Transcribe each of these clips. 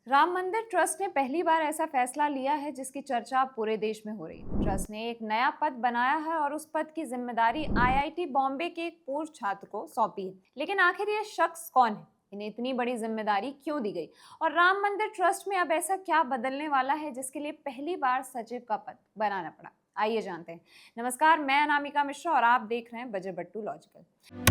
राम मंदिर ट्रस्ट ने पहली बार ऐसा फैसला लिया है जिसकी चर्चा अब पूरे देश में हो रही है। ट्रस्ट ने एक नया पद बनाया है और उस पद की जिम्मेदारी आईआईटी बॉम्बे के एक पूर्व छात्र को सौंपी है। लेकिन आखिर ये शख्स कौन है, इन्हें इतनी बड़ी जिम्मेदारी क्यों दी गई और राम मंदिर ट्रस्ट में अब ऐसा क्या बदलने वाला है जिसके लिए पहली बार सचिव का पद बनाना पड़ा। आइए जानते हैं। नमस्कार, मैं अनामिका मिश्रा और आप देख रहे हैं बजर बट्टू लॉजिकल।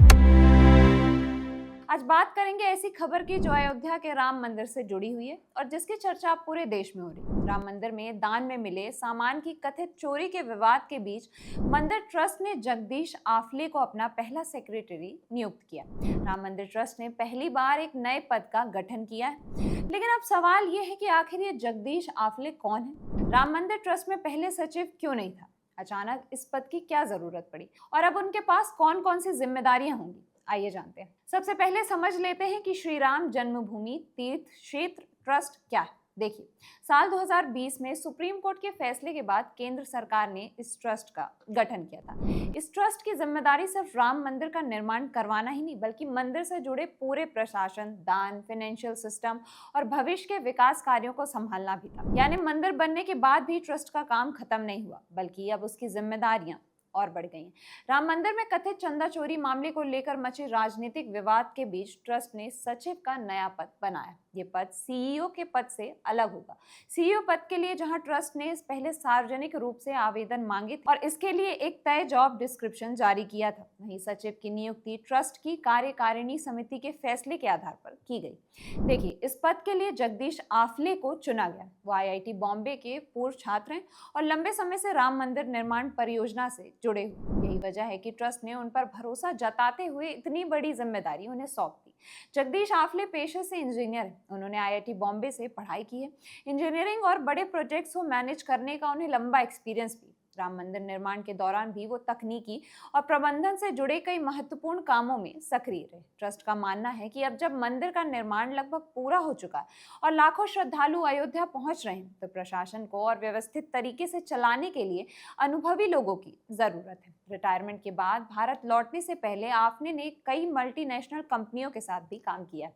आज बात करेंगे ऐसी खबर की जो अयोध्या के राम मंदिर से जुड़ी हुई है और जिसकी चर्चा पूरे देश में हो रही है। राम मंदिर में दान में मिले सामान की कथित चोरी के विवाद के बीच मंदिर ट्रस्ट ने जगदीश आफले को अपना पहला सेक्रेटरी नियुक्त किया। राम मंदिर ट्रस्ट ने पहली बार एक नए पद का गठन किया है। लेकिन अब सवाल ये है कि आखिर ये जगदीश आफले कौन है? राम मंदिर ट्रस्ट में पहले सचिव क्यों नहीं था? अचानक इस पद की क्या जरूरत पड़ी और अब उनके पास कौन कौन सी जिम्मेदारियां होंगी? आइए जानते हैं। सबसे पहले समझ लेते हैं कि श्री राम जन्मभूमि तीर्थ क्षेत्र ट्रस्ट क्या है। देखिए, साल 2020 में सुप्रीम कोर्ट के फैसले के बाद केंद्र सरकार ने इस ट्रस्ट का गठन किया था। इस ट्रस्ट की जिम्मेदारी सिर्फ राम मंदिर का निर्माण करवाना ही नहीं, बल्कि मंदिर से जुड़े पूरे प्रशासन, दान, फाइनेंशियल सिस्टम और भविष्य के विकास कार्यों को संभालना भी था। यानी मंदिर बनने के बाद भी ट्रस्ट का काम खत्म नहीं हुआ, बल्कि अब उसकी जिम्मेदारियां और बढ़ गई हैं। राम मंदिर में कथित चंदा चोरी मामले को लेकर मचे राजनीतिक विवाद के बीच ट्रस्ट ने सचिव का नया पद बनाया। ये पद सीईओ के पद से अलग होगा। सीईओ पद के लिए जहां ट्रस्ट ने पहले सार्वजनिक रूप से आवेदन मांगे और इसके लिए एक तय जॉब डिस्क्रिप्शन जारी किया था, वहीं सचिव की नियुक्ति ट्रस्ट की कार्यकारिणी समिति के फैसले के आधार पर की गई। देखिए, इस पद के लिए जगदीश आफले को चुना गया। वो आईआईटी बॉम्बे के पूर्व छात्र हैं और लंबे समय से राम मंदिर निर्माण परियोजना से जुड़े हुए। यही वजह है कि ट्रस्ट ने उन पर भरोसा जताते हुए इतनी बड़ी जिम्मेदारी उन्हें सौंप दी। जगदीश आफले पेशे से इंजीनियर हैं। उन्होंने आईआईटी बॉम्बे से पढ़ाई की है। इंजीनियरिंग और बड़े प्रोजेक्ट्स को मैनेज करने का उन्हें लंबा एक्सपीरियंस भी। राम मंदिर निर्माण के दौरान भी वो तकनीकी और प्रबंधन से जुड़े कई महत्वपूर्ण कामों में सक्रिय रहे। ट्रस्ट का मानना है कि अब जब मंदिर का निर्माण लगभग पूरा हो चुका है और लाखों श्रद्धालु अयोध्या पहुंच रहे हैं, तो प्रशासन को और व्यवस्थित तरीके से चलाने के लिए अनुभवी लोगों की जरूरत है। रिटायरमेंट के बाद भारत लौटने से पहले आपने ने कई मल्टीनेशनल कंपनियों के साथ भी काम किया।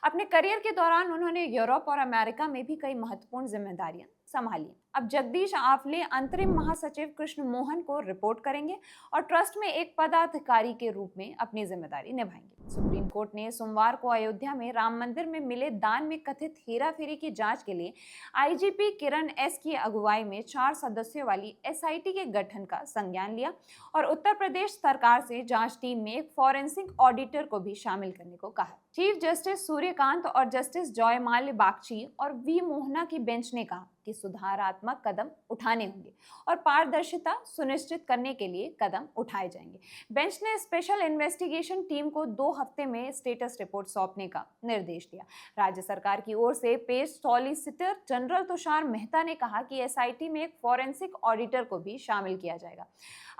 अपने करियर के दौरान उन्होंने यूरोप और अमेरिका में भी कई महत्वपूर्ण जिम्मेदारियां संभाली। अब जगदीश आफले अंतरिम महासचिव कृष्ण मोहन को रिपोर्ट करेंगे और ट्रस्ट में एक पदाधिकारी के रूप में अपनी जिम्मेदारी निभाएंगे। सुप्रीम कोर्ट ने सोमवार को अयोध्या में राम मंदिर में मिले दान में कथित हेराफेरी की जांच के लिए आईजीपी किरण एस की अगुवाई में 4 सदस्यों वाली एसआईटी के गठन का संज्ञान लिया और उत्तर प्रदेश सरकार से जांच टीम में एक फॉरेंसिक ऑडिटर को भी शामिल करने को कहा। चीफ जस्टिस सूर्यकांत और जस्टिस जयमाल्य बागची और वी मोहना की बेंच ने कहा कि सुधारात्मक कदम उठाने होंगे और पारदर्शिता सुनिश्चित करने के लिए कदम उठाए जाएंगे। बेंच ने स्पेशल इन्वेस्टिगेशन टीम को 2 हफ्ते में स्टेटस रिपोर्ट सौंपने का निर्देश दिया। राज्य सरकार की ओर से पेश सॉलिसिटर जनरल तुषार मेहता ने कहा कि एसआईटी में एक फॉरेंसिक ऑडिटर को भी शामिल किया जाएगा।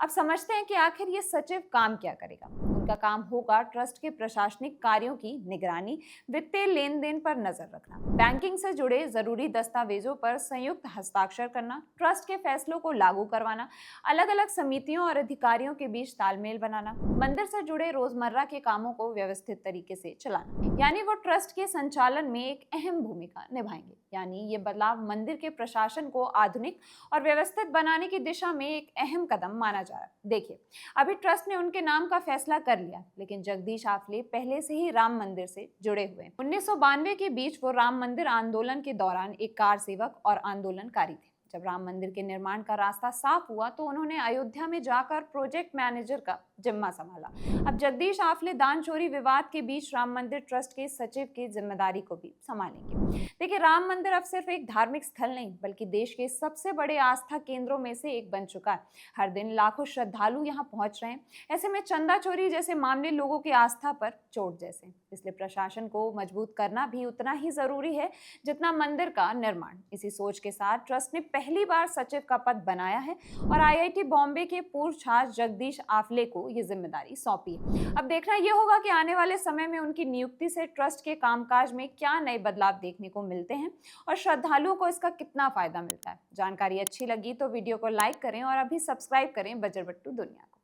अब समझते हैं कि आखिर ये सचिव काम क्या करेगा। उनका काम होगा ट्रस्ट के प्रशासनिक कार्यों की निगरानी, वित्तीय लेन देन पर नजर रखना, बैंकिंग से जुड़े जरूरी दस्तावेजों पर संयुक्त हस्ताक्षर करना, ट्रस्ट के फैसलों को लागू करवाना, अलग अलग समितियों और अधिकारियों के बीच तालमेल बनाना, मंदिर से जुड़े रोजमर्रा के कामों को व्यवस्थित तरीके से चलाना। यानी वो ट्रस्ट के संचालन में एक अहम भूमिका निभाएंगे। यानी ये बदलाव मंदिर के प्रशासन को आधुनिक और व्यवस्थित बनाने की दिशा में एक अहम कदम माना जा रहा है। देखिए, अभी ट्रस्ट ने उनके नाम का फैसला कर लिया, लेकिन जगदीश आफले पहले से ही राम मंदिर से जुड़े हुए हैं। 1992 के बीच वो राम मंदिर आंदोलन के दौरान एक कार सेवक और आंदोलनकारी थे। जब राम मंदिर के निर्माण का रास्ता साफ हुआ तो उन्होंने अयोध्या में जाकर प्रोजेक्ट मैनेजर का जिम्मा संभाला। अब जगदीश आफले दान चोरी विवाद के बीच राम मंदिर ट्रस्ट के सचिव की जिम्मेदारी को भी संभालेंगे। देखिए, राम मंदिर अब सिर्फ एक धार्मिक स्थल नहीं, बल्कि देश के सबसे बड़े आस्था केंद्रों में से एक बन चुका है। हर दिन लाखों श्रद्धालु यहाँ पहुंच रहे हैं। ऐसे में चंदा चोरी जैसे मामले लोगों की आस्था पर चोट जैसे, इसलिए प्रशासन को मजबूत करना भी उतना ही जरूरी है जितना मंदिर का निर्माण। इसी सोच के साथ ट्रस्ट ने पहली बार सचिव का पद बनाया है और आईआईटी बॉम्बे के पूर्व छात्र जगदीश आफले को ये जिम्मेदारी सौंपी है। अब देखना यह होगा कि आने वाले समय में उनकी नियुक्ति से ट्रस्ट के कामकाज में क्या नए बदलाव देखने को मिलते हैं और श्रद्धालुओं को इसका कितना फायदा मिलता है। जानकारी अच्छी लगी तो वीडियो को लाइक करें और अभी सब्सक्राइब करें बजर बट्टू दुनिया को।